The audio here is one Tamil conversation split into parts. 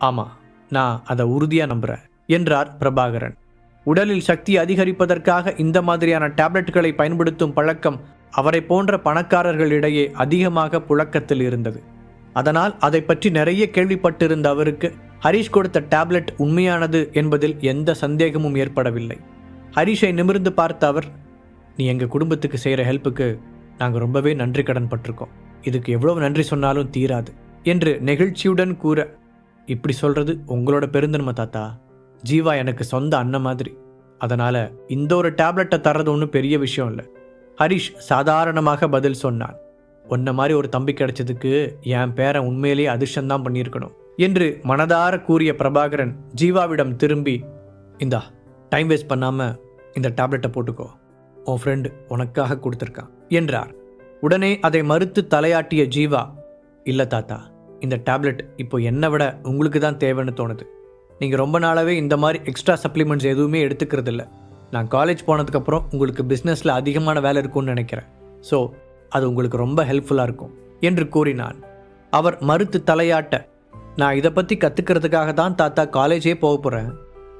ஆமா, நான் அதை உறுதியா நம்புறேன் என்றார் பிரபாகரன். உடலில் சக்தி அதிகரிப்பதற்காக இந்த மாதிரியான டேப்லெட்டுகளை பயன்படுத்தும் பழக்கம் அவரை போன்ற பணக்காரர்களிடையே அதிகமாக புழக்கத்தில் இருந்தது. அதனால் அதை பற்றி நிறைய கேள்விப்பட்டிருந்த அவருக்கு ஹரிஷ் கொடுத்த டேப்லெட் உண்மையானது என்பதில் எந்த சந்தேகமும் ஏற்படவில்லை. ஹரிஷை நிமிர்ந்து பார்த்த அவர், நீ எங்கள் குடும்பத்துக்கு செய்கிற ஹெல்ப்புக்கு நாங்கள் ரொம்பவே நன்றி கடன் பட்டிருக்கோம். இதுக்கு எவ்வளவு நன்றி சொன்னாலும் தீராது என்று நெகிழ்ச்சியுடன் கூற, இப்படி சொல்றது உங்களோட பெருந்தன்மை தாத்தா. ஜீவா எனக்கு சொந்த அண்ணன் மாதிரி. அதனால இந்த ஒரு டேப்லெட்டை தர்றது ஒன்றும் பெரிய விஷயம் இல்லை. ஹரிஷ் சாதாரணமாக பதில் சொன்னான். உன்ன மாதிரி ஒரு தம்பி கிடைச்சதுக்கு என் பேரன் உண்மையிலேயே அதிர்ஷ்டம்தான் பண்ணியிருக்கணும் என்று மனதார கூறிய பிரபாகரன் ஜீவாவிடம் திரும்பி, இந்தா, டைம் வேஸ்ட் பண்ணாம இந்த டேப்லெட்டை போட்டுக்கோ, உன் ஃப்ரெண்டு உனக்காக கொடுத்துருக்கான் என்றார். உடனே அதை மறுத்து தலையாட்டிய ஜீவா, இல்லை தாத்தா, இந்த டேப்லெட் இப்போ என்னை விட உங்களுக்கு தான் தேவைன்னு தோணுது. நீங்கள் ரொம்ப நாளாகவே இந்த மாதிரி எக்ஸ்ட்ரா சப்ளிமெண்ட்ஸ் எதுவுமே எடுத்துக்கிறதில்ல. நான் காலேஜ் போனதுக்கப்புறம் உங்களுக்கு பிஸ்னஸில் அதிகமான வேலை இருக்கும்னு நினைக்கிறேன். ஸோ அது உங்களுக்கு ரொம்ப ஹெல்ப்ஃபுல்லாக இருக்கும் என்று கூறினான். அவர் மறுத்து தலையாட்ட, நான் இதை பற்றி கற்றுக்கிறதுக்காக தான் தாத்தா காலேஜே போக போகிறேன்.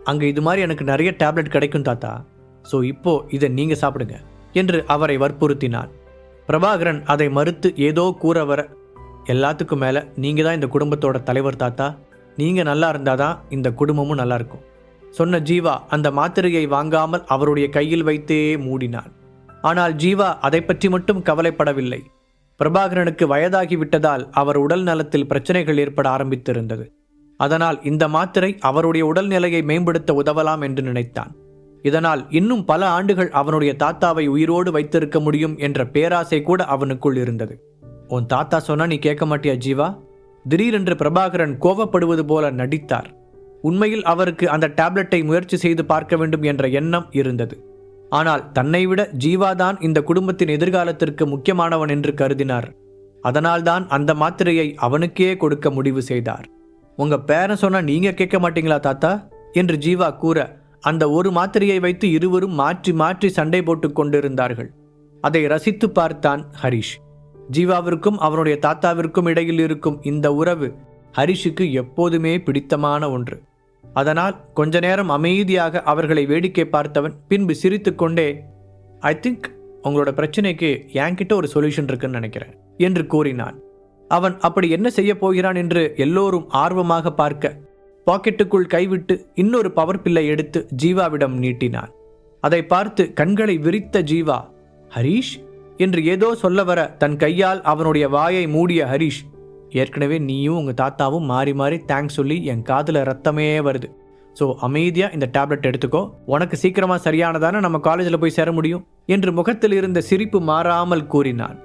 அங்கே இது மாதிரி எனக்கு நிறைய டேப்லெட் கிடைக்கும் தாத்தா. ஸோ இப்போது இதை நீங்கள் சாப்பிடுங்க என்று அவரை வற்புறுத்தினான். பிரபாகரன் அதை மறுத்து ஏதோ கூற வர, எல்லாத்துக்கும் மேலே நீங்கள் தான் இந்த குடும்பத்தோட தலைவர் தாத்தா. நீங்கள் நல்லா இருந்தால் தான் இந்த குடும்பமும் நல்லா இருக்கும் சொன்ன ஜீவா அந்த மாத்திரையை வாங்காமல் அவருடைய கையில் வைத்தே மூடினான். ஆனால் ஜீவா அதை பற்றி மட்டும் கவலைப்படவில்லை. பிரபாகரனுக்கு வயதாகிவிட்டதால் அவர் உடல் நலத்தில் பிரச்சனைகள் ஏற்பட ஆரம்பித்திருந்தது. அதனால் இந்த மாத்திரை அவருடைய உடல்நிலையை மேம்படுத்த உதவலாம் என்று நினைத்தான். இதனால் இன்னும் பல ஆண்டுகள் அவனுடைய தாத்தாவை உயிரோடு வைத்திருக்க முடியும் என்ற பேராசை கூட அவனுக்குள் இருந்தது. உன் தாத்தா சொன்னா நீ கேட்க மாட்டியா ஜீவா? திடீரென்று பிரபாகரன் கோபப்படுவது போல நடித்தார். உண்மையில் அவருக்கு அந்த டேப்லெட்டை முயற்சி செய்து பார்க்க வேண்டும் என்ற எண்ணம் இருந்தது. ஆனால் தன்னை விட ஜீவாதான் இந்த குடும்பத்தின் எதிர்காலத்திற்கு முக்கியமானவன் என்று கருதினார். அதனால்தான் அந்த மாத்திரையை அவனுக்கே கொடுக்க முடிவு செய்தார். உங்க பேரன் சொன்னா நீங்க கேட்க மாட்டீங்களா தாத்தா என்று ஜீவா கூற, அந்த ஒரு மாத்திரையை வைத்து இருவரும் மாற்றி மாற்றி சண்டை போட்டு கொண்டிருந்தார்கள். அதை ரசித்து பார்த்தான் ஹரிஷ். ஜீவாவிற்கும் அவனுடைய தாத்தாவிற்கும் இடையில் இருக்கும் இந்த உறவு ஹரிஷுக்கு எப்போதுமே பிடித்தமான ஒன்று. அதனால் கொஞ்ச நேரம் அமைதியாக அவர்களை வேடிக்கை பார்த்தவன் பின்பு சிரித்து கொண்டே, ஐ திங்க் உங்களோட பிரச்சனைக்கு என்கிட்ட ஒரு சொல்யூஷன் இருக்குன்னு நினைக்கிறேன் என்று கூறினான். அவன் அப்படி என்ன செய்ய போகிறான் என்று எல்லோரும் ஆர்வமாக பார்க்க, பாக்கெட்டுக்குள் கைவிட்டு இன்னொரு பவர் பில்லை எடுத்து ஜீவாவிடம் நீட்டினான். அதை பார்த்து கண்களை விரித்த ஜீவா, ஹரிஷ் என்று ஏதோ சொல்ல வர தன் கையால் அவனுடைய வாயை மூடிய ஹரிஷ், ஏற்கனவே நீயும் உங்கள் தாத்தாவும் மாறி மாறி தேங்க்ஸ் சொல்லி என் காதில் ரத்தமே வருது. ஸோ அமைதியாக இந்த டேப்லெட் எடுத்துக்கோ, உனக்கு சீக்கிரமாக சரியானதானே நம்ம காலேஜில் போய் சேர முடியும் என்று முகத்தில் இருந்த சிரிப்பு மாறாமல் கூறினான்.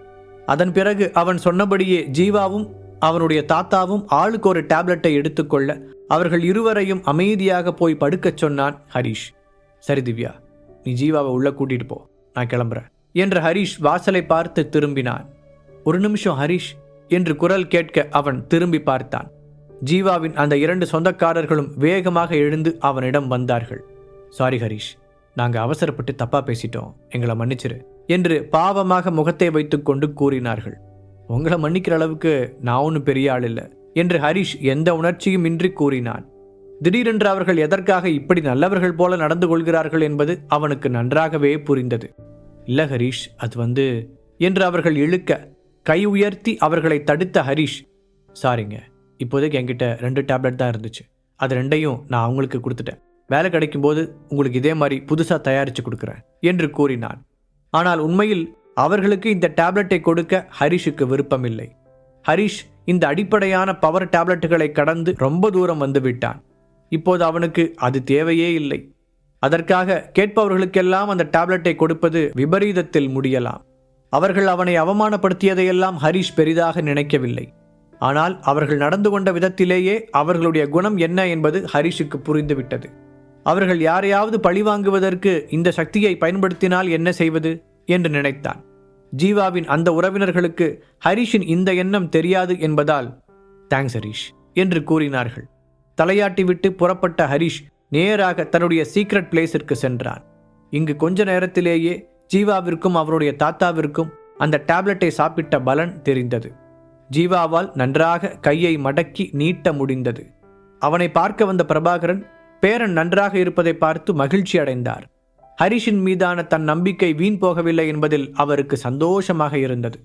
அதன் பிறகு அவன் சொன்னபடியே ஜீவாவும் அவனுடைய தாத்தாவும் ஆளுக்கு ஒரு டேப்லெட்டை எடுத்துக்கொள்ள அவர்கள் இருவரையும் அமைதியாக போய் படுக்கச் சொன்னான் ஹரிஷ். சரி திவ்யா, நீ ஜீவாவை உள்ள கூட்டிட்டு போ, நான் கிளம்புறேன் என்று ஹரிஷ் வாசலை பார்த்து திரும்பினான். ஒரு நிமிஷம் ஹரிஷ் என்று குரல் கேட்க அவன் திரும்பி பார்த்தான். ஜீவாவின் அந்த 2 சொந்தக்காரர்களும் வேகமாக எழுந்து அவனிடம் வந்தார்கள். சாரி ஹரிஷ், நாங்கள் அவசரப்பட்டு தப்பா பேசிட்டோம், எங்களை மன்னிச்சிரு என்று பாவமாக முகத்தை வைத்துக்கொண்டு கூறினார்கள். உங்களை மன்னிக்கிற அளவுக்கு நான் ஒன்றும் பெரிய ஆள் இல்லை என்று ஹரிஷ் எந்த உணர்ச்சியும் இன்றி கூறினான். திடீரென்று அவர்கள் எதற்காக இப்படி நல்லவர்கள் போல நடந்து கொள்கிறார்கள் என்பது அவனுக்கு நன்றாகவே புரிந்தது. இல்லை ஹரிஷ், அது என்று அவர்கள் இழுக்க கை உயர்த்தி அவர்களை தடுத்த ஹரிஷ், சாரிங்க, இப்போதைக்கு என்கிட்ட 2 டேப்லெட் தான் இருந்துச்சு, அது 2ஐயும் நான் அவங்களுக்கு கொடுத்துட்டேன். வேலை கிடைக்கும்போது உங்களுக்கு இதே மாதிரி புதுசாக தயாரித்து கொடுக்குறேன் என்று கூறினான். ஆனால் உண்மையில் அவர்களுக்கு இந்த டேப்லெட்டை கொடுக்க ஹரிஷுக்கு விருப்பமில்லை. ஹரிஷ் இந்த அடிப்படையான பவர் டேப்லெட்டுகளை கடந்து ரொம்ப தூரம் வந்து விட்டான். இப்போது அவனுக்கு அது தேவையே இல்லை. அதற்காக கேட்பவர்களுக்கெல்லாம் அந்த டேப்லெட்டை கொடுப்பது விபரீதத்தில் முடியலாம். அவர்கள் அவனை அவமானப்படுத்தியதையெல்லாம் ஹரிஷ் பெரிதாக நினைக்கவில்லை. ஆனால் அவர்கள் நடந்து கொண்ட விதத்திலேயே அவர்களுடைய குணம் என்ன என்பது ஹரிஷுக்கு புரிந்துவிட்டது. அவர்கள் யாரையாவது பழிவாங்குவதற்கு இந்த சக்தியை பயன்படுத்தினால் என்ன செய்வது என்று நினைத்தான். ஜீவாவின் அந்த உறவினர்களுக்கு ஹரிஷின் இந்த எண்ணம் தெரியாது என்பதால் தேங்க்ஸ் ஹரிஷ் என்று கூறினார்கள். தலையாட்டி விட்டு புறப்பட்ட ஹரிஷ் நேராக தன்னுடைய சீக்ரெட் பிளேஸிற்கு சென்றான். இங்கு கொஞ்ச நேரத்திலேயே ஜீவாவிற்கும் அவருடைய தாத்தாவிற்கும் அந்த டேப்லெட்டை சாப்பிட்ட பலன் தெரிந்தது. ஜீவாவால் நன்றாக கையை மடக்கி நீட்ட முடிந்தது. அவனை பார்க்க வந்த பிரபாகரன் பேரன் நன்றாக இருப்பதை பார்த்து மகிழ்ச்சி அடைந்தார். ஹரிஷின் மீதான தன் நம்பிக்கை வீண் போகவில்லை என்பதில் அவருக்கு சந்தோஷமாக இருந்தது.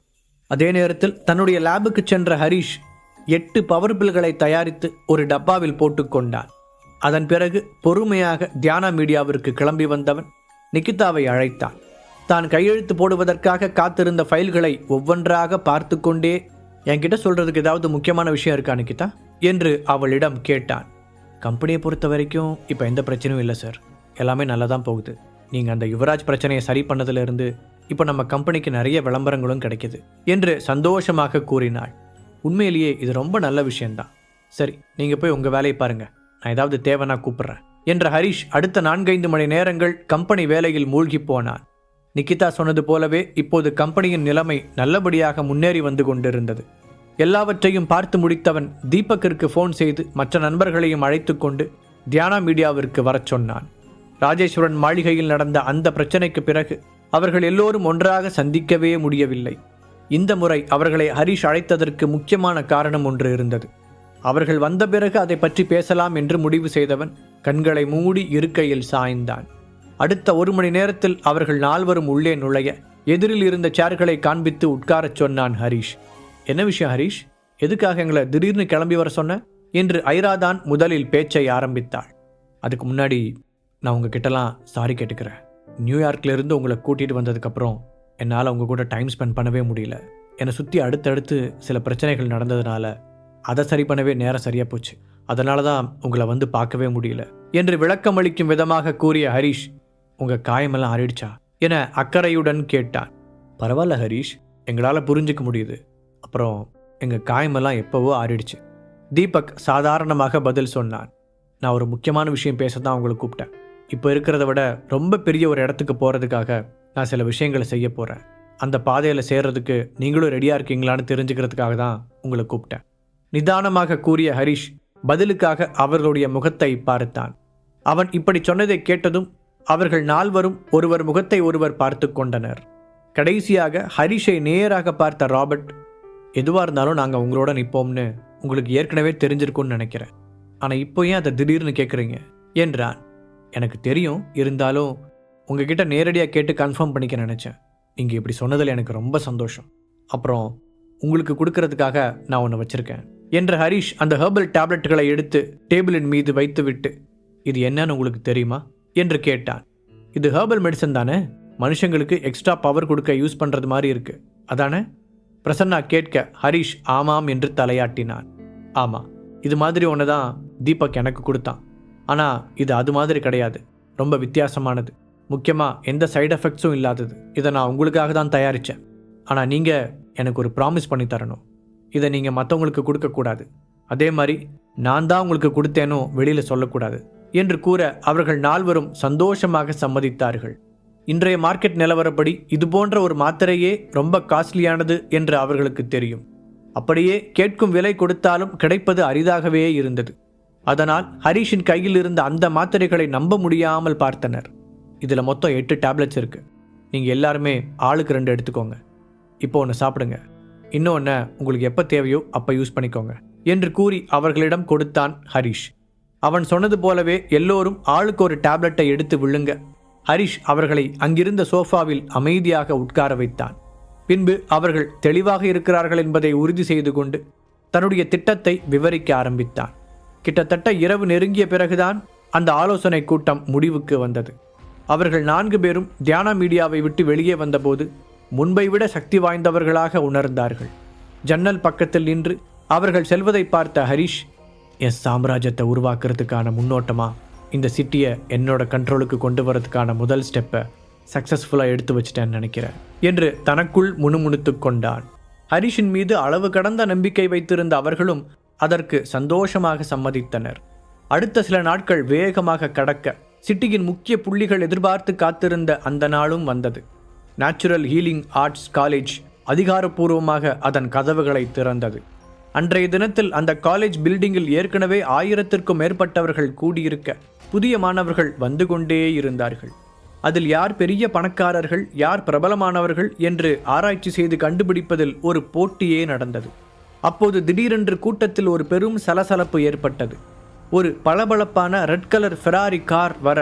அதே நேரத்தில் தன்னுடைய லேபுக்கு சென்ற ஹரிஷ் 8 பவர் பில்களை தயாரித்து ஒரு டப்பாவில் போட்டுக்கொண்டான். அதன் பிறகு பொறுமையாக தியானா மீடியாவிற்கு கிளம்பி வந்தவன் நிகிதாவை அழைத்தான். தான் கையெழுத்து போடுவதற்காக காத்திருந்த ஃபைல்களை ஒவ்வொன்றாக பார்த்து கொண்டே, என்கிட்ட சொல்றதுக்கு ஏதாவது முக்கியமான விஷயம் இருக்கா நிகிதா என்று அவளிடம் கேட்டான். கம்பெனியை பொறுத்த வரைக்கும் இப்போ எந்த பிரச்சனையும் இல்லை சார், எல்லாமே நல்லா தான் போகுது. நீங்கள் அந்த யுவராஜ் பிரச்சனையை சரி பண்ணதிலிருந்து இப்போ நம்ம கம்பெனிக்கு நிறைய விளம்பரங்களும் கிடைக்கிது என்று சந்தோஷமாக கூறினாள். உண்மையிலேயே இது ரொம்ப நல்ல விஷயம்தான். சரி, நீங்கள் போய் உங்கள் வேலையை பாருங்க, நான் ஏதாவது தேவைன்னா கூப்பிட்றேன் என்ற ஹரிஷ் அடுத்த 4-5 மணி நேரங்கள் கம்பெனி வேலையில் மூழ்கி போனான். நிகிதா சொன்னது போலவே இப்போது கம்பெனியின் நிலைமை நல்லபடியாக முன்னேறி வந்து கொண்டிருந்தது. எல்லாவற்றையும் பார்த்து முடித்தவன் தீபக்கிற்கு ஃபோன் செய்து மற்ற நண்பர்களையும் அழைத்து கொண்டு தியானா மீடியாவிற்கு வரச் சொன்னான். ராஜேஸ்வரன் மாளிகையில் நடந்த அந்த பிரச்சனைக்கு பிறகு அவர்கள் எல்லோரும் ஒன்றாக சந்திக்கவே முடியவில்லை. இந்த முறை அவர்களை ஹரிஷ் அழைத்ததற்கு முக்கியமான காரணம் ஒன்று இருந்தது. அவர்கள் வந்த பிறகு அதை பற்றி பேசலாம் என்று முடிவு செய்தவன் கண்களை மூடி இருக்கையில் சாய்ந்தான். அடுத்த 1 மணி நேரத்தில் அவர்கள் 4வரும் உள்ளே நுழைய எதிரில் இருந்த சேர்களை காண்பித்து உட்காரச் சொன்னான் ஹரிஷ். என்ன விஷயம் ஹரிஷ், எதுக்காக எங்களை திடீர்னு கிளம்பி வர சொன்ன என்று ஐராதான் முதலில் பேச்சை ஆரம்பித்தாள். அதுக்கு முன்னாடி நான் உங்ககிட்டலாம் சாரி கேட்டுக்கிறேன். நியூயார்க்லேருந்து உங்களை கூட்டிகிட்டு வந்ததுக்கப்புறம் என்னால் உங்கள் கூட டைம் ஸ்பெண்ட் பண்ணவே முடியல. என்னை சுற்றி அடுத்தடுத்து சில பிரச்சனைகள் நடந்ததுனால அதை சரி பண்ணவே நேரம் சரியாக போச்சு. அதனால தான் உங்களை வந்து பார்க்கவே முடியல என்று விளக்கமளிக்கும் விதமாக கூறிய ஹரிஷ், உங்கள் காயமெல்லாம் ஆறிடுச்சா என அக்கறையுடன் கேட்டான். பரவாயில்ல ஹரிஷ், எங்களால் புரிஞ்சிக்க முடியுது. அப்புறம் எங்கள் காயமெல்லாம் எப்போவோ ஆறிடுச்சு. தீபக் சாதாரணமாக பதில் சொன்னான். நான் ஒரு முக்கியமான விஷயம் பேச தான் உங்களை கூப்பிட்டேன். இப்போ இருக்கிறத விட ரொம்ப பெரிய ஒரு இடத்துக்கு போகிறதுக்காக நான் சில விஷயங்களை செய்ய போகிறேன். அந்த பாதையில் சேர்றதுக்கு நீங்களும் ரெடியாக இருக்கீங்களான்னு தெரிஞ்சுக்கிறதுக்காக தான் உங்களை கூப்பிட்டேன். நிதானமாக கூறிய ஹரிஷ் பதிலுக்காக அவர்களுடைய முகத்தை பார்த்தான். அவன் இப்படி சொன்னதை கேட்டதும் அவர்கள் 4வரும் ஒருவர் முகத்தை ஒருவர் பார்த்து கொண்டனர். கடைசியாக ஹரிஷை நேராக பார்த்த ராபர்ட், எதுவாக இருந்தாலும் நாங்கள் உங்களோட நிற்போம்னு உங்களுக்கு ஏற்கனவே தெரிஞ்சிருக்கும்னு நினைக்கிறேன். ஆனால் இப்போ ஏன் அதை திடீர்னு கேட்குறீங்க என்றான். எனக்கு தெரியும், இருந்தாலும் உங்ககிட்ட நேரடியாக கேட்டு கன்ஃபார்ம் பண்ணிக்க நினச்சேன். நீங்கள் இப்படி சொன்னதில் எனக்கு ரொம்ப சந்தோஷம். அப்புறம் உங்களுக்கு கொடுக்கறதுக்காக நான் ஒன்று வச்சுருக்கேன் என்ற ஹரிஷ் அந்த ஹெர்பல் டேப்லெட்டுகளை எடுத்து டேபிளின் மீது வைத்துவிட்டு, இது என்னன்னு உங்களுக்கு தெரியுமா என்று கேட்டான். இது ஹெர்பல் மெடிசன் தானே, மனுஷங்களுக்கு எக்ஸ்ட்ரா பவர் கொடுக்க யூஸ் பண்ணுறது மாதிரி இருக்கு அதானே? பிரசன்னா கேட்க ஹரிஷ் ஆமாம் என்று தலையாட்டினான். ஆமாம், இது மாதிரி ஒன்று தான் தீபக் எனக்கு கொடுத்தான். ஆனால் இது அது மாதிரி கிடையாது, ரொம்ப வித்தியாசமானது. முக்கியமாக எந்த சைடு எஃபெக்ட்ஸும் இல்லாதது. இதை நான் உங்களுக்காக தான் தயாரித்தேன். ஆனால் நீங்கள் எனக்கு ஒரு ப்ராமிஸ் பண்ணி தரணும். இதை நீங்கள் மற்றவங்களுக்கு கொடுக்கக்கூடாது. அதே மாதிரி நான் தான் உங்களுக்கு கொடுத்தேனோ வெளியில் சொல்லக்கூடாது என்று கூற அவர்கள் 4வரும் சந்தோஷமாக சம்மதித்தார்கள். இன்றைய மார்க்கெட் நிலவரப்படி இது போன்ற ஒரு மாத்திரையே ரொம்ப காஸ்ட்லியானது என்று அவர்களுக்கு தெரியும். அப்படியே கேட்கும் விலை கொடுத்தாலும் கிடைப்பது அரிதாகவே இருந்தது. அதனால் ஹரிஷின் கையில் இருந்த அந்த மாத்திரைகளை நம்ப முடியாமல் பார்த்தனர். இதில் மொத்தம் 8 டேப்லெட்ஸ் இருக்குது. நீங்கள் எல்லாருமே ஆளுக்கு 2 எடுத்துக்கோங்க. இப்போ ஒன்று சாப்பிடுங்க, இன்னொன்று உங்களுக்கு எப்போ தேவையோ அப்போ யூஸ் பண்ணிக்கோங்க என்று கூறி அவர்களிடம் கொடுத்தான் ஹரிஷ். அவன் சொன்னது போலவே எல்லோரும் ஆளுக்கு ஒரு டேப்லெட்டை எடுத்து விழுங்க ஹரிஷ் அவர்களை அங்கிருந்த சோஃபாவில் அமைதியாக உட்கார வைத்தான். பின்பு அவர்கள் தெளிவாக இருக்கிறார்கள் என்பதை உறுதி செய்து கொண்டு தன்னுடைய திட்டத்தை விவரிக்க ஆரம்பித்தான். கிட்டத்தட்ட இரவு நெருங்கிய பிறகுதான் அந்த ஆலோசனை கூட்டம் முடிவுக்கு வந்தது. அவர்கள் 4 பேரும் தியானா மீடியாவை விட்டு வெளியே வந்தபோது முன்பை விட சக்தி வாய்ந்தவர்களாக உணர்ந்தார்கள். ஜன்னல் பக்கத்தில் நின்று அவர்கள் செல்வதை பார்த்த ஹரிஷ், என் சாம்ராஜ்யத்தை உருவாக்குறதுக்கான முன்னோட்டமா இந்த சிட்டியை என்னோட கண்ட்ரோலுக்கு கொண்டு வரதுக்கான முதல் ஸ்டெப்பை சக்ஸஸ்ஃபுல்லாக எடுத்து வச்சிட்டேன்னு நினைக்கிறேன் என்று தனக்குள் முணுமுணுத்து கொண்டான். ஹரிஷின் மீது அளவு கடந்த நம்பிக்கை வைத்திருந்த அவர்களும் அதற்கு சந்தோஷமாக சம்மதித்தனர். அடுத்த சில நாட்கள் வேகமாக கடக்க சிட்டியின் முக்கிய புள்ளிகள் எதிர்பார்த்து காத்திருந்த அந்த நாளும் வந்தது. நேச்சுரல் ஹீலிங் ஆர்ட்ஸ் காலேஜ் அதிகாரப்பூர்வமாக அதன் கதவுகளை திறந்தது. அன்றைய தினத்தில் அந்த காலேஜ் பில்டிங்கில் ஏற்கனவே 1000க்கும் மேற்பட்டவர்கள் கூடியிருக்க புதிய மாணவர்கள் வந்து கொண்டே இருந்தார்கள். அதில் யார் பெரிய பணக்காரர்கள், யார் பிரபலமானவர்கள் என்று ஆராய்ச்சி செய்து கண்டுபிடிப்பதில் ஒரு போட்டியே நடந்தது. அப்போது திடீரென்று கூட்டத்தில் ஒரு பெரும் சலசலப்பு ஏற்பட்டது. ஒரு பளபளப்பான ரெட் கலர் ஃபெராரி கார் வர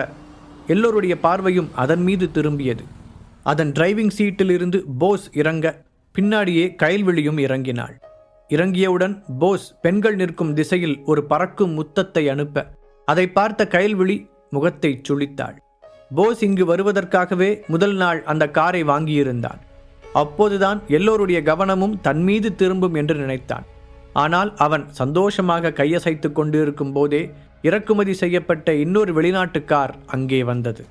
எல்லோருடைய பார்வையும் அதன் மீது திரும்பியது. அதன் டிரைவிங் சீட்டில் இருந்து போஸ் இறங்க பின்னாடியே கயல்விழியும் இறங்கினாள். இறங்கியவுடன் போஸ் பெண்கள் நிற்கும் திசையில் ஒரு பறக்கும் முத்தத்தை அனுப்ப அதை பார்த்த கயல்விழி முகத்தை சுளித்தாள். போஸ் இங்கு வருவதற்காகவே முதல் நாள் அந்த காரை வாங்கியிருந்தான். அப்போதுதான் எல்லோருடைய கவனமும் தன் மீது திரும்பும் என்று நினைத்தான். ஆனால் அவன் சந்தோஷமாக கையசைத்து கொண்டிருக்கும் போதே இறக்குமதி செய்யப்பட்ட இன்னொரு வெளிநாட்டு கார் அங்கே வந்தது.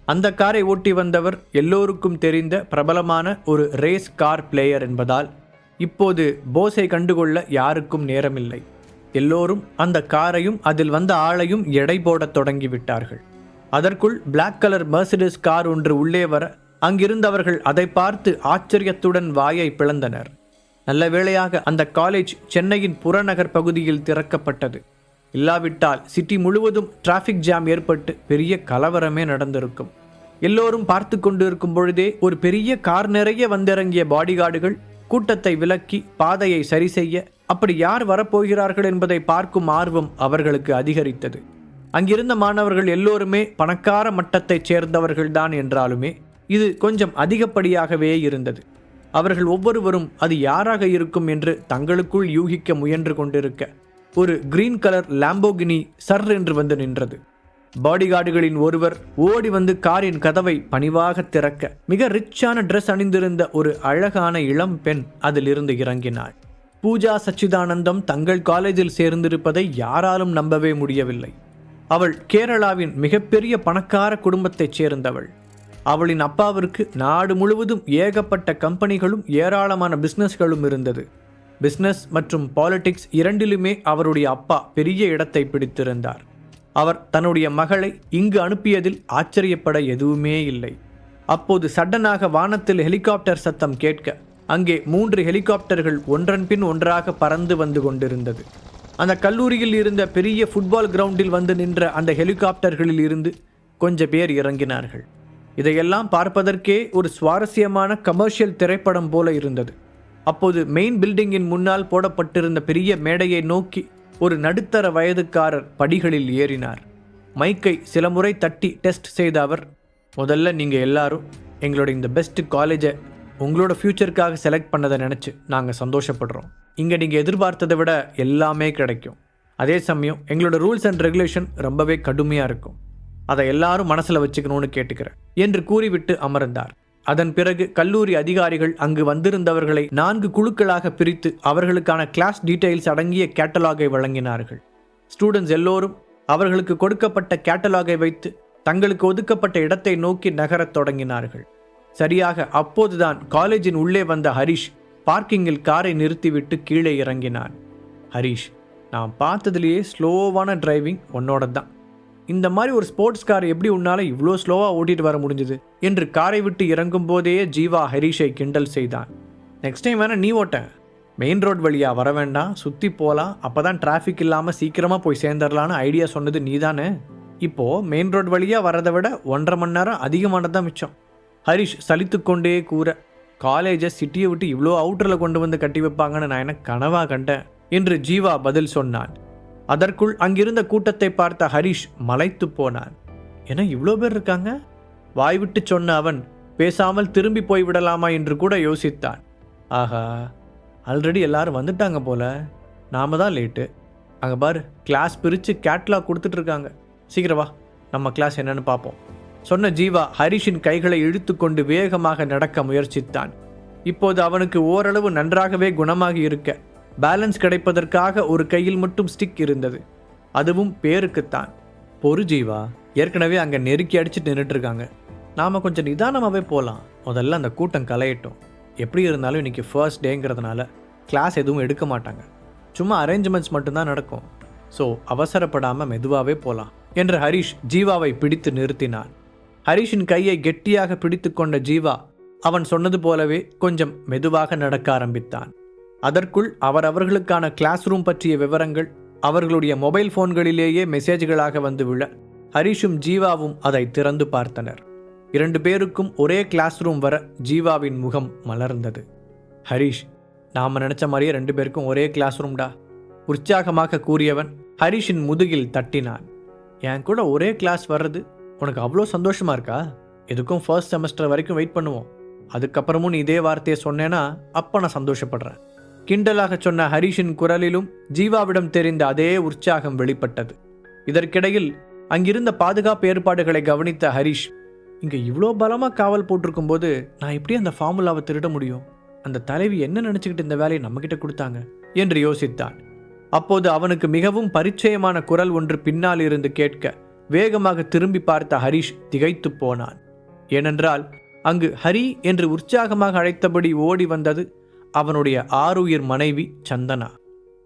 அந்த காரை ஓட்டி வந்தவர் எல்லோருக்கும் தெரிந்த பிரபலமான ஒரு ரேஸ் கார் பிளேயர் என்பதால் இப்போது போஸை கண்டுகொள்ள யாருக்கும் நேரமில்லை. எல்லோரும் அந்த காரையும் அதில் வந்த ஆளையும் எடை போடத் தொடங்கிவிட்டார்கள். அதற்குள் பிளாக் கலர் மெர்சிடிஸ் கார் ஒன்று உள்ளே வர அங்கிருந்தவர்கள் அதை பார்த்து ஆச்சரியத்துடன் வாயை பிளந்தனர். நல்ல வேளையாக அந்த காலேஜ் சென்னையின் புறநகர் பகுதியில் திறக்கப்பட்டது. இல்லாவிட்டால் சிட்டி முழுவதும் டிராஃபிக் ஜாம் ஏற்பட்டு பெரிய கலவரமே நடந்திருக்கும். எல்லோரும் பார்த்து கொண்டிருக்கும் பொழுதே ஒரு பெரிய கார் நிறைய வந்திறங்கிய பாடிகார்டுகள் கூட்டத்தை விலக்கி பாதையை சரி செய்ய அப்படி யார் வரப்போகிறார்கள் என்பதை பார்க்கும் ஆர்வம் அவர்களுக்கு அதிகரித்தது. அங்கிருந்த மாணவர்கள் எல்லோருமே பணக்கார மட்டத்தைச் சேர்ந்தவர்கள்தான் என்றாலுமே இது கொஞ்சம் அதிகப்படியாகவே இருந்தது. அவர்கள் ஒவ்வொருவரும் அது யாராக இருக்கும் என்று தங்களுக்குள் யூகிக்க முயன்று கொண்டிருக்க ஒரு கிரீன் கலர் லாம்போகினி சர் என்று வந்து நின்றது. பாடிகார்டுகளின் ஒருவர் ஓடி வந்து காரின் கதவை பணிவாக திறக்க மிக ரிச்சான ட்ரெஸ் அணிந்திருந்த ஒரு அழகான இளம் பெண் அதிலிருந்து இறங்கினாள். பூஜா சச்சிதானந்தம் தங்கள் காலேஜில் சேர்ந்திருப்பதை யாராலும் நம்பவே முடியவில்லை. அவள் கேரளாவின் மிகப்பெரிய பணக்கார குடும்பத்தைச் சேர்ந்தவள். அவளின் அப்பாவிற்கு நாடு முழுவதும் ஏகப்பட்ட கம்பெனிகளும் ஏராளமான பிஸ்னஸ்களும் இருந்தது. பிஸ்னஸ் மற்றும் பாலிடிக்ஸ் இரண்டிலுமே அவருடைய அப்பா பெரிய இடத்தை பிடித்திருந்தார். அவர் தன்னுடைய மகளை இங்கு அனுப்பியதில் ஆச்சரியப்பட எதுவுமே இல்லை. அப்போது சடனாக வானத்தில் ஹெலிகாப்டர் சத்தம் கேட்க அங்கே 3 ஹெலிகாப்டர்கள் ஒன்றன் பின் ஒன்றாக பறந்து வந்து கொண்டிருந்தது. அந்த கல்லூரியில் இருந்த பெரிய ஃபுட்பால் கிரவுண்டில் வந்து நின்ற அந்த ஹெலிகாப்டர்களில் இருந்து கொஞ்சம் பேர் இறங்கினார்கள். இதையெல்லாம் பார்ப்பதற்கே ஒரு சுவாரஸ்யமான கமர்ஷியல் திரைப்படம் போல இருந்தது. அப்போது மெயின் பில்டிங்கின் முன்னால் போடப்பட்டிருந்த பெரிய மேடையை நோக்கி ஒரு நடுத்தர வயதுக்காரர் படிகளில் ஏறினார். மைக்கை சில முறை தட்டி டெஸ்ட் செய்த அவர், முதல்ல நீங்கள் எல்லாரும் எங்களோட இந்த பெஸ்ட் காலேஜை உங்களோட ஃப்யூச்சருக்காக செலக்ட் பண்ணதை நினச்சி நாங்கள் சந்தோஷப்படுறோம். இங்கே நீங்கள் எதிர்பார்த்ததை விட எல்லாமே கிடைக்கும். அதே சமயம் எங்களோட ரூல்ஸ் அண்ட் ரெகுலேஷன் ரொம்பவே கடுமையாக இருக்கும். அதை எல்லாரும் மனசில் வச்சுக்கணும்னு கேட்டுக்கிறேன் என்று கூறிவிட்டு அமர்ந்தார். அதன் பிறகு கல்லூரி அதிகாரிகள் அங்கு வந்திருந்தவர்களை 4 குழுக்களாக பிரித்து அவர்களுக்கான கிளாஸ் டீட்டெயில்ஸ் அடங்கிய கேட்டலாகை வழங்கினார்கள். ஸ்டூடெண்ட்ஸ் எல்லோரும் அவர்களுக்கு கொடுக்கப்பட்ட கேட்டலாகை வைத்து தங்களுக்கு ஒதுக்கப்பட்ட இடத்தை நோக்கி நகரத் தொடங்கினார்கள். சரியாக அப்போதுதான் காலேஜின் உள்ளே வந்த ஹரிஷ் பார்க்கிங்கில் காரை நிறுத்திவிட்டு கீழே இறங்கினான். ஹரிஷ், நான் பார்த்ததுலேயே ஸ்லோவான டிரைவிங் உன்னோட தான். இந்த மாதிரி ஒரு ஸ்போர்ட்ஸ் கார் எப்படி உன்னால இவ்வளோ ஸ்லோவாக ஓட்டிட்டு வர முடிஞ்சுது என்று காரை விட்டு இறங்கும் போதே ஜீவா ஹரிஷை கிண்டல் செய்தான். நெக்ஸ்ட் டைம் வேணா நீ ஓட்ட, மெயின் ரோட் வழியாக வர வேண்டாம், சுற்றி போகலாம், அப்போ தான் டிராஃபிக் இல்லாமல் சீக்கிரமாக போய் சேர்ந்துடலான்னு ஐடியா சொன்னது நீ தானே. இப்போது மெயின் ரோட் வழியாக வரதை விட 1.5 மணி நேரம் அதிகமானது தான் மிச்சம். ஹரிஷ் சலித்து கொண்டே கூற, காலேஜை சிட்டியை விட்டு இவ்வளோ அவுட்டரில் கொண்டு வந்து கட்டி வைப்பாங்கன்னு நான் எனக்கு கனவா கண்டேன் என்று ஜீவா பதில் சொன்னான். அதற்குள் அங்கிருந்த கூட்டத்தை பார்த்த ஹரிஷ் மலைத்து போனான். என இவ்வளோ பேர் இருக்காங்க? வாய்விட்டு சொன்ன அவன் பேசாமல் திரும்பி போய்விடலாமா என்று கூட யோசித்தான். ஆஹா, ஆல்ரெடி எல்லாரும் வந்துட்டாங்க போல, நாம தான் லேட்டு. அங்கே பாரு, கிளாஸ் பிரித்து கேட்லாக் கொடுத்துட்ருக்காங்க. சீக்கிரம் வா, நம்ம கிளாஸ் என்னன்னு பார்ப்போம் சொன்ன ஜீவா ஹரிஷின் கைகளை இழுத்து கொண்டு வேகமாக நடக்க முயற்சித்தான். இப்போது அவனுக்கு ஓரளவு நன்றாகவே குணமாகி இருக்க பேலன்ஸ் கிடைப்பதற்காக ஒரு கையில் மட்டும் ஸ்டிக் இருந்தது. அதுவும் பேருக்குத்தான். பொறு ஜீவா, ஏற்கனவே அங்கே நெருக்கி அடிச்சுட்டு நின்றுட்டுருக்காங்க. நாம் கொஞ்சம் நிதானமாகவே போகலாம். முதல்ல அந்த கூட்டம் கலையட்டும். எப்படி இருந்தாலும் இன்றைக்கி ஃபர்ஸ்ட் டேங்கிறதுனால கிளாஸ் எதுவும் எடுக்க மாட்டாங்க. சும்மா அரேஞ்ச்மெண்ட்ஸ் மட்டும்தான் நடக்கும். ஸோ அவசரப்படாமல் மெதுவாகவே போகலாம் என்று ஹரிஷ் ஜீவாவை பிடித்து நிறுத்தினான். ஹரிஷின் கையை கெட்டியாக பிடித்து கொண்ட ஜீவா அவன் சொன்னது போலவே கொஞ்சம் மெதுவாக நடக்க ஆரம்பித்தான். அதற்குள் அவர்களுக்கான கிளாஸ் ரூம் பற்றிய விவரங்கள் அவர்களுடைய மொபைல் போன்களிலேயே மெசேஜ்களாக வந்து விழ ஹரிஷும் ஜீவாவும் அதை திறந்து பார்த்தனர். 2 பேருக்கும் ஒரே கிளாஸ் ரூம் வர ஜீவாவின் முகம் மலர்ந்தது. ஹரிஷ், நாம் நினச்ச மாதிரியே 2 பேருக்கும் ஒரே கிளாஸ் ரூம்டா உற்சாகமாக கூறியவன் ஹரிஷின் முதுகில் தட்டினான். என் கூட ஒரே கிளாஸ் வர்றது உனக்கு அவ்வளோ சந்தோஷமா இருக்கா? எதுக்கும் ஃபர்ஸ்ட் செமஸ்டர் வரைக்கும் வெயிட் பண்ணுவோம். அதுக்கப்புறமும் நீ இதே வார்த்தையை சொன்னேன்னா அப்போ நான் சந்தோஷப்படுறேன். கிண்டலாக சொன்ன ஹரிஷின் குரலிலும் ஜீவாவிடம் தெரிந்த அதே உற்சாகம் வெளிப்பட்டது. இதற்கிடையில் அங்கிருந்த பாதுகாப்பு ஏற்பாடுகளை கவனித்த ஹரிஷ், இங்க இவ்வளோ பலமாக காவல் போட்டிருக்கும் போது நான் எப்படி அந்த ஃபார்முலாவை திருட முடியும்? அந்த தலைவி என்ன நினைச்சுக்கிட்டு இந்த வேலையை நம்மகிட்ட கொடுத்தாங்க என்று யோசித்தான். அப்போது அவனுக்கு மிகவும் பரிச்சயமான குரல் ஒன்று பின்னால் இருந்து கேட்க வேகமாக திரும்பி பார்த்த ஹரிஷ் திகைத்து போனான். ஏனென்றால் அங்கு ஹரி என்று உற்சாகமாக அழைத்தபடி ஓடி வந்தது அவனுடைய ஆருயிர் மனைவி சந்தனா.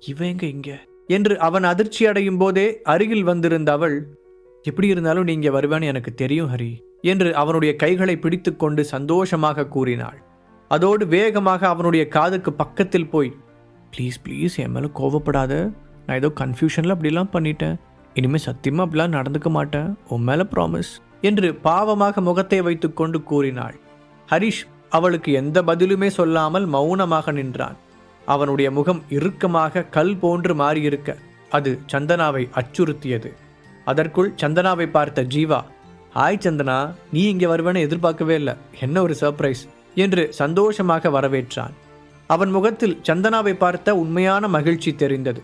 இவங்க இங்க என்று அவன் அதிர்ச்சி அடையும் போதே அருகில் வந்திருந்த அவள், எப்படி இருந்தாலும் நீங்க வருவேன்னு எனக்கு தெரியும் ஹரி என்று அவனுடைய கைகளை பிடித்து கொண்டு சந்தோஷமாக கூறினாள். அதோடு வேகமாக அவனுடைய காதுக்கு பக்கத்தில் போய், ப்ளீஸ் ப்ளீஸ் என் மேலே கோவப்படாத, நான் ஏதோ கன்ஃபியூஷனில் அப்படிலாம் பண்ணிட்டேன், இனிமேல் சத்தியமாக அப்படிலாம் நடந்துக்க மாட்டேன், உன் மேலே ப்ராமிஸ் என்று பாவமாக முகத்தை வைத்து கொண்டு கூறினாள். ஹரிஷ் அவளுக்கு எந்த பதிலுமே சொல்லாமல் மௌனமாக நின்றான். அவனுடைய முகம் இறுக்கமாக கல் போன்று மாறியிருக்க அது சந்தனாவை அச்சுறுத்தியது. அதற்குள் சந்தனாவை பார்த்த ஜீவா, ஹாய் சந்தனா, நீ இங்கே வருவேன்னு எதிர்பார்க்கவே இல்லை, என்ன ஒரு சர்ப்ரைஸ் என்று சந்தோஷமாக வரவேற்றான். அவன் முகத்தில் சந்தனாவை பார்த்த உண்மையான மகிழ்ச்சி தெரிந்தது.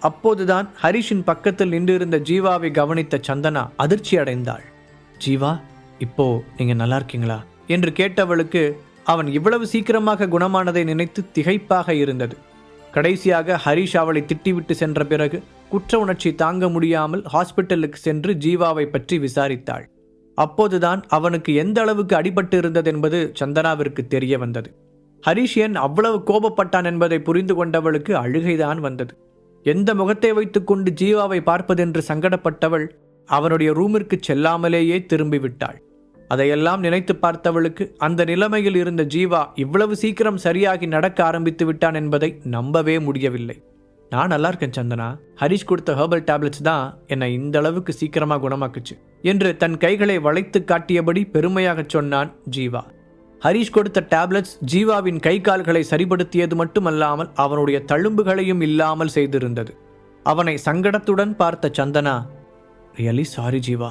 அப்போதுதான் ஹரிஷின் பக்கத்தில் நின்றிருந்த ஜீவாவை கவனித்த சந்தனா அதிர்ச்சி அடைந்தாள். ஜீவா, இப்போ நீங்க நல்லா இருக்கீங்களா என்று கேட்டவளுக்கு அவன் இவ்வளவு சீக்கிரமாக குணமானதை நினைத்து திகைப்பாக இருந்தது. கடைசியாக ஹரிஷ் அவளை திட்டிவிட்டு சென்ற பிறகு குற்ற உணர்ச்சி தாங்க முடியாமல் ஹாஸ்பிட்டலுக்கு சென்று ஜீவாவை பற்றி விசாரித்தாள். அப்போதுதான் அவனுக்கு எந்த அளவுக்கு அடிபட்டு இருந்தது என்பது சந்தனாவிற்கு தெரிய வந்தது. ஹரிஷ் ஏன் அவ்வளவு கோபப்பட்டான் என்பதை புரிந்து கொண்டவளுக்கு அழுகைதான் வந்தது. எந்த முகத்தை வைத்துக்கொண்டு ஜீவாவை பார்ப்பதென்று சங்கடப்பட்டவள் அவனுடைய ரூமிற்கு செல்லாமலேயே திரும்பிவிட்டாள். அதையெல்லாம் நினைத்து பார்த்தவளுக்கு அந்த நிலைமையில் இருந்த ஜீவா இவ்வளவு சீக்கிரம் சரியாகி நடக்க ஆரம்பித்து விட்டான் என்பதை நம்பவே முடியவில்லை. நான் நல்லா இருக்கேன் சந்தனா, ஹரிஷ் கொடுத்த ஹெர்பல் டேப்லெட்ஸ் தான் என்னை இந்த அளவுக்கு சீக்கிரமாக குணமாக்குச்சு என்று தன் கைகளை வளைத்து காட்டியபடி பெருமையாக சொன்னான் ஜீவா. ஹரிஷ் கொடுத்த டேப்லெட்ஸ் ஜீவாவின் கை கால்களை சரிபடுத்தியது மட்டுமல்லாமல் அவனுடைய தழும்புகளையும் இல்லாமல் செய்திருந்தது. அவனை சங்கடத்துடன் பார்த்த சந்தனா, ரியலி சாரி ஜீவா,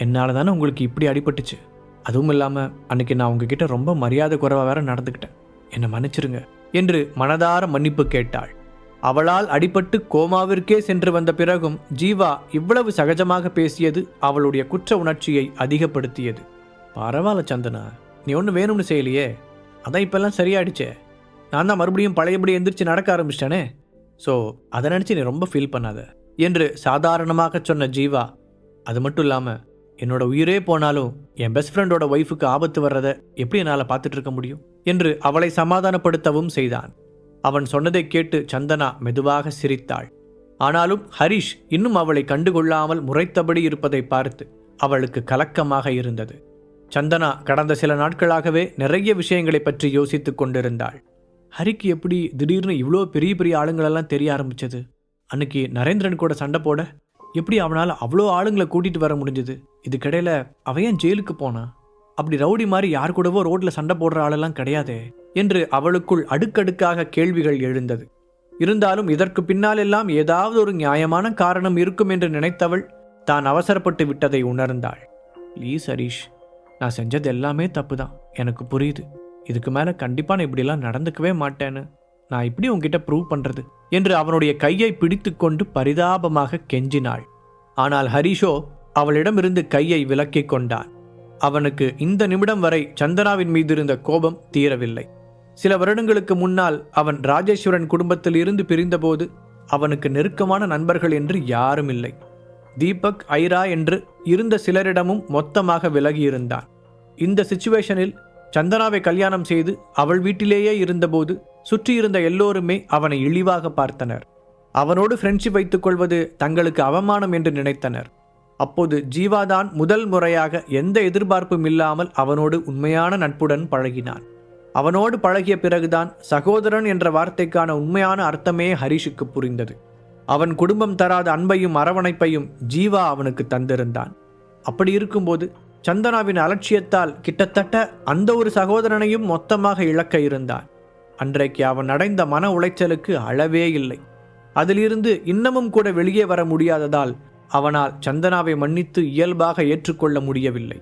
என்னால் தானே உங்களுக்கு இப்படி அடிபட்டுச்சு. அதுவும் இல்லாமல் அன்னைக்கு நான் உங்ககிட்ட ரொம்ப மரியாதை குறைவாக வேற நடந்துக்கிட்டேன், என்னை மன்னிச்சிருங்க என்று மனதார மன்னிப்பு கேட்டாள். அவளால் அடிபட்டு கோமாவிற்கே சென்று வந்த பிறகும் ஜீவா இவ்வளவு சகஜமாக பேசியது அவளுடைய குற்ற உணர்ச்சியை அதிகப்படுத்தியது. பரவாயில்ல சந்தனா, நீ ஒன்று வேணும்னு செய்யலையே, அதான் இப்பெல்லாம் சரியாயிடுச்சே. நான் தான் மறுபடியும் பழையபடி எந்திரிச்சு நடக்க ஆரம்பிச்சிட்டேனே, ஸோ அதை நினச்சி நீ ரொம்ப ஃபீல் பண்ணாத என்று சாதாரணமாக சொன்ன ஜீவா, அது மட்டும் இல்லாமல் என்னோட உயிரே போனாலும் என் பெஸ்ட் ஃப்ரெண்டோட ஒய்ஃபுக்கு ஆபத்து வர்றதை எப்படி என்னால் பார்த்துட்டு இருக்க முடியும் என்று அவளை சமாதானப்படுத்தவும் செய்தான். அவன் சொன்னதை கேட்டு சந்தனா மெதுவாக சிரித்தாள். ஆனாலும் ஹரிஷ் இன்னும் அவளை கண்டுகொள்ளாமல் முறைத்தபடி இருப்பதை பார்த்து அவளுக்கு கலக்கமாக இருந்தது. சந்தனா கடந்த சில நாட்களாகவே நிறைய விஷயங்களை பற்றி யோசித்து கொண்டிருந்தாள். ஹரிக்கு எப்படி திடீர்னு இவ்வளோ பெரிய பெரிய ஆளுங்களெல்லாம் தெரிய ஆரம்பிச்சது? அன்னைக்கு நரேந்திரன் கூட சண்டை போட எப்படி அவனால் அவ்வளோ ஆளுங்களை கூட்டிகிட்டு வர முடிஞ்சது? இதுக்கிடையில் அவன் ஏன் ஜெயிலுக்கு போனான்? அப்படி ரவுடி மாதிரி யார் கூடவோ ரோட்டில் சண்டை போடுற ஆளெல்லாம் கிடையாதே என்று அவளுக்குள் அடுக்கடுக்காக கேள்விகள் எழுந்தது. இருந்தாலும் இதற்கு பின்னாலெல்லாம் ஏதாவது ஒரு நியாயமான காரணம் இருக்கும் என்று நினைத்தவள் தான் அவசரப்பட்டு விட்டதை உணர்ந்தாள். ப்ளீஸ் ஹரிஷ், நான் செஞ்சது எல்லாமே தப்பு தான், எனக்கு புரியுது. இதுக்கு மேலே கண்டிப்பாக நான் இப்படிலாம் நடந்துக்கவே மாட்டேன்னு நான் இப்படி உங்ககிட்ட ப்ரூவ் பண்ணுறது என்று அவனுடைய கையை பிடித்து கொண்டு பரிதாபமாக கெஞ்சினாள். ஆனால் ஹரிஷோ அவளிடமிருந்து கையை விலக்கிக் கொண்டான். அவனுக்கு இந்த நிமிடம் வரை சந்தனாவின் மீது இருந்த கோபம் தீரவில்லை. சில வருடங்களுக்கு முன்னால் அவன் ராஜேஸ்வரன் குடும்பத்தில் இருந்து பிரிந்தபோது அவனுக்கு நெருக்கமான நண்பர்கள் என்று யாரும் இல்லை. தீபக், ஐரா என்று இருந்த சிலரிடமும் மொத்தமாக விலகியிருந்தான். இந்த சிச்சுவேஷனில் சந்தனாவை கல்யாணம் செய்து அவள் வீட்டிலேயே இருந்தபோது சுற்றியிருந்த எல்லோருமே அவனை இழிவாக பார்த்தனர். அவனோடு ஃப்ரெண்ட்ஷிப் வைத்துக் கொள்வது தங்களுக்கு அவமானம் என்று நினைத்தனர். அப்போது ஜீவாதான் முதல் முறையாக எந்த எதிர்பார்ப்பும் இல்லாமல் அவனோடு உண்மையான நட்புடன் பழகினான். அவனோடு பழகிய பிறகுதான் சகோதரன் என்ற வார்த்தைக்கான உண்மையான அர்த்தமே ஹரிஷுக்கு புரிந்தது. அவன் குடும்பம் தராத அன்பையும் அரவணைப்பையும் ஜீவா அவனுக்கு தந்திருந்தான். அப்படி இருக்கும்போது சந்தனாவின் அலட்சியத்தால் கிட்டத்தட்ட அந்த ஒரு சகோதரனையும் மொத்தமாக இழக்க இருந்தான். அன்றைக்கு அவன் அடைந்த மன உளைச்சலுக்கு அளவே இல்லை. அதிலிருந்து இன்னமும் கூட வெளியே வர முடியாததால் அவனால் சந்தனாவை மன்னித்து இயல்பாக ஏற்றுக்கொள்ள முடியவில்லை.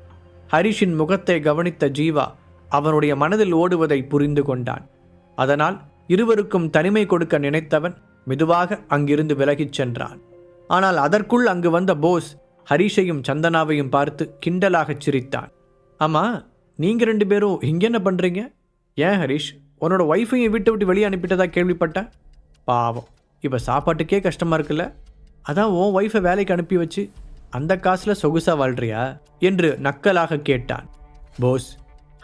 ஹரிஷின் முகத்தை கவனித்த ஜீவா அவனுடைய மனதில் ஓடுவதை புரிந்து கொண்டான். அதனால் இருவருக்கும் தனிமை கொடுக்க நினைத்தவன் மெதுவாக அங்கிருந்து விலகிச் சென்றான். ஆனால் அதற்குள் அங்கு வந்த போஸ் ஹரிஷையும் சந்தனாவையும் பார்த்து கிண்டலாகச் சிரித்தான். ஆமா, நீங்க 2 பேரும் இங்க என்ன பண்றீங்க? ஏன் ஹரிஷ், உன்னோட ஒய்ஃபையும் வீட்டை விட்டு வெளியே அனுப்பிட்டதா கேள்விப்பட்டேன். பாவம், இப்போ சாப்பாட்டுக்கே கஷ்டமா இருக்குல்ல, அதான் உன் ஒய்ஃபை வேலைக்கு அனுப்பி வச்சு அந்த காசில் சொகுசா வாழ்றியா என்று நக்கலாக கேட்டான். போஸ்,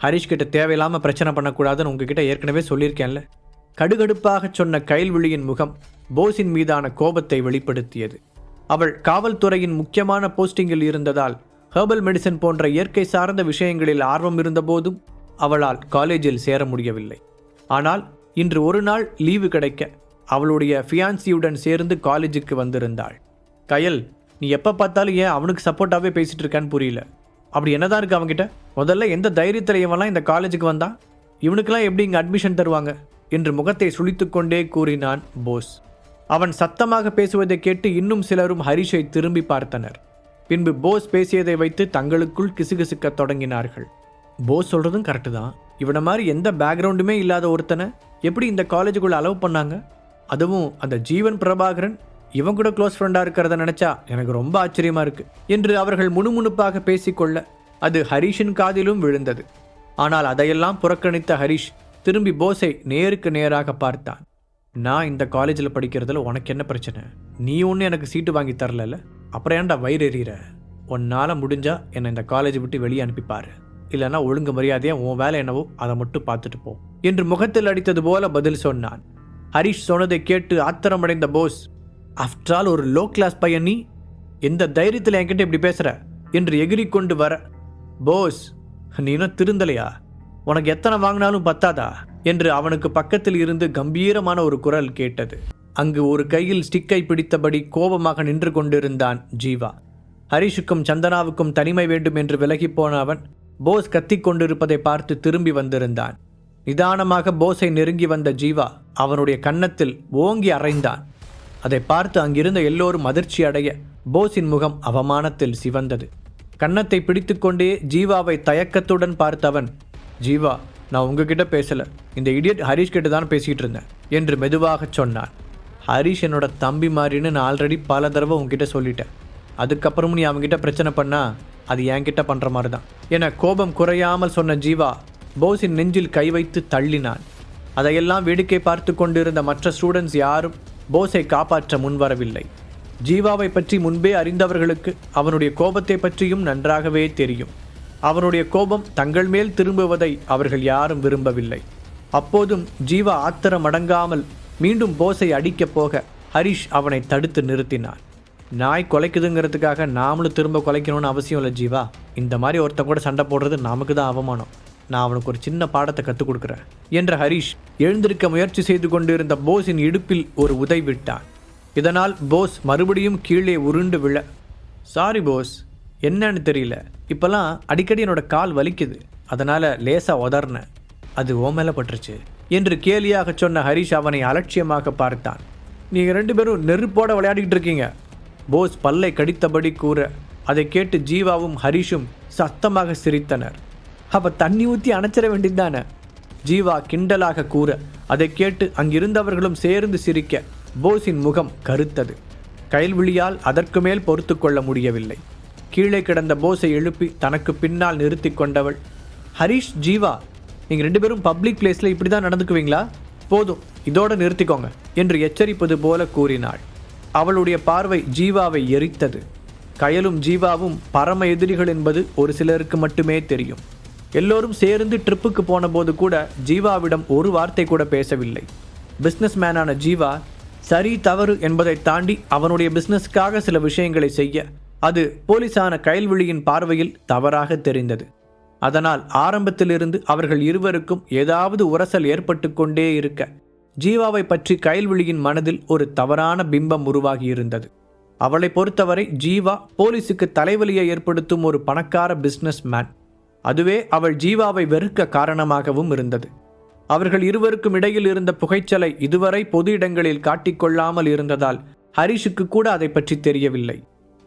ஹரிஷ் கிட்ட தேவையில்லாமல் பிரச்சனை பண்ணக்கூடாதுன்னு உங்ககிட்ட ஏற்கனவே சொல்லியிருக்கேன்ல. கடுகடுப்பாக சொன்ன கைல்விழியின் முகம் போஸின் மீதான கோபத்தை வெளிப்படுத்தியது. அவள் காவல்துறையின் முக்கியமான போஸ்டிங்கில் இருந்ததால் ஹெர்பல் மெடிசன் போன்ற இயற்கை சார்ந்த விஷயங்களில் ஆர்வம் இருந்தபோதும் அவளால் காலேஜில் சேர முடியவில்லை. ஆனால் இன்று ஒரு நாள் லீவு கிடைக்க அவளுடைய ஃபியான்சியுடன் சேர்ந்து காலேஜுக்கு வந்திருந்தாள். கயல், நீ எப்போ பார்த்தாலும் ஏன் அவனுக்கு சப்போர்ட்டாகவே பேசிகிட்டு இருக்கான்னு புரியல. அப்படி என்னதான் இருக்கு அவன்கிட்ட? முதல்ல எந்த தைரியத்தில் இவன்லாம் இந்த காலேஜுக்கு வந்தான்? இவனுக்கெல்லாம் எப்படி இங்கே அட்மிஷன் தருவாங்க என்று முகத்தை சுளித்து கொண்டே கூறினான் போஸ். அவன் சத்தமாக பேசுவதை கேட்டு இன்னும் சிலரும் ஹரிஷை திரும்பி பார்த்தனர். பின்பு போஸ் பேசியதை வைத்து தங்களுக்குள் கிசுகிசுக்க தொடங்கினார்கள். போஸ் சொல்கிறதும் கரெக்டு தான். இவனை மாதிரி எந்த பேக்ரவுண்டுமே இல்லாத ஒருத்தனை எப்படி இந்த காலேஜுக்குள்ளே அலோவ் பண்ணாங்க? அதுவும் அந்த ஜீவன் பிரபாகரன் இவன் கூட க்ளோஸ் ஃப்ரெண்டாக இருக்கிறத நினச்சா எனக்கு ரொம்ப ஆச்சரியமாக இருக்குது என்று அவர்கள் முணுமுணுப்பாக பேசிக்கொள்ள அது ஹரிஷின் காதிலும் விழுந்தது. ஆனால் அதையெல்லாம் புறக்கணித்த ஹரிஷ் திரும்பி போஸை நேருக்கு நேராக பார்த்தான். நான் இந்த காலேஜில் படிக்கிறதுல உனக்கு என்ன பிரச்சனை? நீ ஒன்று எனக்கு சீட்டு வாங்கி தரல, அப்புறம் ஏன்டா வயிறு எறிகிற? உன்னால் முடிஞ்சா என்னை இந்த காலேஜை விட்டு வெளியே அனுப்பிப்பாரு, இல்லைன்னா ஒழுங்கு மரியாதையாக உன் வேலை என்னவோ அதை மட்டும் பார்த்துட்டு போ என்று முகத்தில் அடித்தது போல பதில் சொன்னான். ஹரிஷ் சொன்னதை கேட்டு ஆத்திரமடைந்த போஸ், ஆஃப்டர் ஆல் ஒரு லோ கிளாஸ் பையன் நீ எந்த தைரியத்தில் என்கிட்ட இப்படி பேசுகிற என்று எகிரிக்கொண்டு வர, போஸ் நீ இன்னும் திருந்தலையா? உனக்கு எத்தனை வாங்கினாலும் பத்தாதா என்று அவனுக்கு பக்கத்தில் இருந்து கம்பீரமான ஒரு குரல் கேட்டது. அங்கு ஒரு கையில் ஸ்டிக்கை பிடித்தபடி கோபமாக நின்று கொண்டிருந்தான் ஜீவா. ஹரிஷுக்கும் சந்தனாவுக்கும் தனிமை வேண்டும் என்று விலகி போன அவன் போஸ் கத்திக் கொண்டிருப்பதை பார்த்து திரும்பி வந்திருந்தான். நிதானமாக போஸை நெருங்கி வந்த ஜீவா அவனுடைய கன்னத்தில் ஓங்கி அறைந்தான். அதை பார்த்து அங்கிருந்த எல்லோரும் அதிர்ச்சி அடைய போஸின் முகம் அவமானத்தில் சிவந்தது. கன்னத்தை பிடித்துக்கொண்டே ஜீவாவை தயக்கத்துடன் பார்த்தவன், ஜீவா, நான் உங்ககிட்ட பேசல, இந்த இடியட் ஹரிஷ் கிட்ட தான் பேசிகிட்டு இருந்தேன் என்று மெதுவாக சொன்னான். ஹரிஷ் என்னோட தம்பி மாதிரின்னு நான் ஆல்ரெடி பல தடவை உங்ககிட்ட சொல்லிட்டேன். அதுக்கப்புறமும் நீ அவங்ககிட்ட பிரச்சனை பண்ணா அது என்கிட்ட பண்ணுற மாதிரி தான் என கோபம் குறையாமல் சொன்ன ஜீவா போஸின் நெஞ்சில் கை வைத்து தள்ளினான். அதையெல்லாம் வேடிக்கை பார்த்து கொண்டிருந்த மற்ற ஸ்டூடெண்ட்ஸ் யாரும் போஸை காப்பாற்ற முன்வரவில்லை. ஜீவாவை பற்றி முன்பே அறிந்தவர்களுக்கு அவனுடைய கோபத்தை பற்றியும் நன்றாகவே தெரியும். அவனுடைய கோபம் தங்கள் மேல் திரும்புவதை அவர்கள் யாரும் விரும்பவில்லை. அப்போதும் ஜீவா ஆத்திரம் அடங்காமல் மீண்டும் போஸை அடிக்கப் போக ஹரிஷ் அவனை தடுத்து நிறுத்தினான். நாய் கொலைக்குதுங்கிறதுக்காக நாமளும் திரும்ப கொலைக்கணும்னு அவசியம் இல்லை ஜீவா. இந்த மாதிரி ஒருத்தன் கூட சண்டை போடுறது நமக்கு தான் அவமானம். நான் அவனுக்கு ஒரு சின்ன பாடத்தை கற்றுக் கொடுக்குறேன் என்ற ஹரிஷ் எழுந்திருக்க முயற்சி செய்து கொண்டிருந்த போஸின் இடுப்பில் ஒரு உதை விட்டான். இதனால் போஸ் மறுபடியும் கீழே உருண்டு விழ, சாரி போஸ், என்னன்னு தெரியல, இப்போல்லாம் அடிக்கடி என்னோட கால் வலிக்குது, அதனால் லேசாக உதறினேன், அது ஓ மேலே பட்டுருச்சு என்று கேலியாக சொன்ன ஹரிஷ் அவனை அலட்சியமாக பார்த்தான். நீங்கள் 2 பேரும் நெருப்போட விளையாடிக்கிட்டு இருக்கீங்க போஸ் பல்லை கடித்தபடி கூற அதை கேட்டு ஜீவாவும் ஹரிஷும் சத்தமாக சிரித்தனர். அப்போ தண்ணி ஊற்றி அணைச்சிட வேண்டியதானே ஜீவா கிண்டலாக கூற அதை கேட்டு அங்கிருந்தவர்களும் சேர்ந்து சிரிக்க போஸின் முகம் கருத்தது. கைல்விழியால் அதற்கு மேல் பொறுத்து கொள்ள முடியவில்லை. கீழே கிடந்த போஸை எழுப்பி தனக்கு பின்னால் நிறுத்தி கொண்டவள், ஹரிஷ், ஜீவா, நீங்கள் 2 பேரும் பப்ளிக் பிளேஸில் இப்படி தான் நடந்துக்குவீங்களா? போதும், இதோட நிறுத்திக்கோங்க என்று எச்சரிப்பது போல கூறினாள். அவளுடைய பார்வை ஜீவாவை எரித்தது. கயலும் ஜீவாவும் பரம எதிரிகள் என்பது ஒரு சிலருக்கு மட்டுமே தெரியும். எல்லோரும் சேர்ந்து ட்ரிப்புக்கு போன போது கூட ஜீவாவிடம் ஒரு வார்த்தை கூட பேசவில்லை. பிஸ்னஸ் மேனான ஜீவா சரி தவறு என்பதை தாண்டி அவனுடைய பிஸ்னஸ்க்காக சில விஷயங்களை செய்ய அது போலீஸான கைல்விழியின் பார்வையில் தவறாக தெரிந்தது. அதனால் ஆரம்பத்திலிருந்து அவர்கள் இருவருக்கும் ஏதாவது உரசல் ஏற்பட்டு கொண்டே இருக்க ஜீவாவை பற்றி கைல்விழியின் மனதில் ஒரு தவறான பிம்பம் உருவாகியிருந்தது. அவளை பொறுத்தவரை ஜீவா போலீஸுக்கு தலைவலியை ஏற்படுத்தும் ஒரு பணக்கார பிஸ்னஸ் மேன். அதுவே அவள் ஜீவாவை வெறுக்க காரணமாகவும் இருந்தது. அவர்கள் இருவருக்கும் இடையில் இருந்த புகைச்சலை இதுவரை பொது இடங்களில் காட்டிக்கொள்ளாமல் இருந்ததால் ஹரிஷுக்கு கூட அதை பற்றி தெரியவில்லை.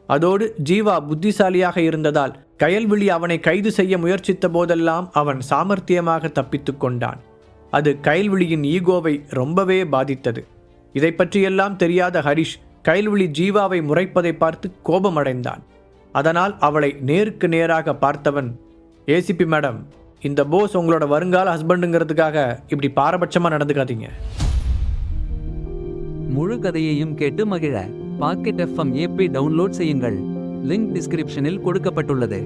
அதோடு ஜீவா புத்திசாலியாக இருந்ததால் கயல்விழி அவனை கைது செய்ய முயற்சித்த போதெல்லாம் அவன் சாமர்த்தியமாக தப்பித்து கொண்டான். அது கயல்விழியின் ஈகோவை ரொம்பவே பாதித்தது. இதை பற்றியெல்லாம் தெரியாத ஹரிஷ் கயல்விழி ஜீவாவை முறைப்பதை பார்த்து கோபமடைந்தான். அதனால் அவளை நேருக்கு நேராக பார்த்தவன், ஏசிபி மேடம், இந்த போஸ் உங்களோட வருங்கால ஹஸ்பண்டுங்கிறதுக்காக இப்படி பாரபட்சமாக நடந்துக்காதீங்க. முழு கதையையும் கேட்டு மகிழ பாக்கெட் FM ஆப்பை டவுன்லோட் செய்யுங்கள். லிங்க் டிஸ்கிரிப்ஷனில் கொடுக்கப்பட்டுள்ளது.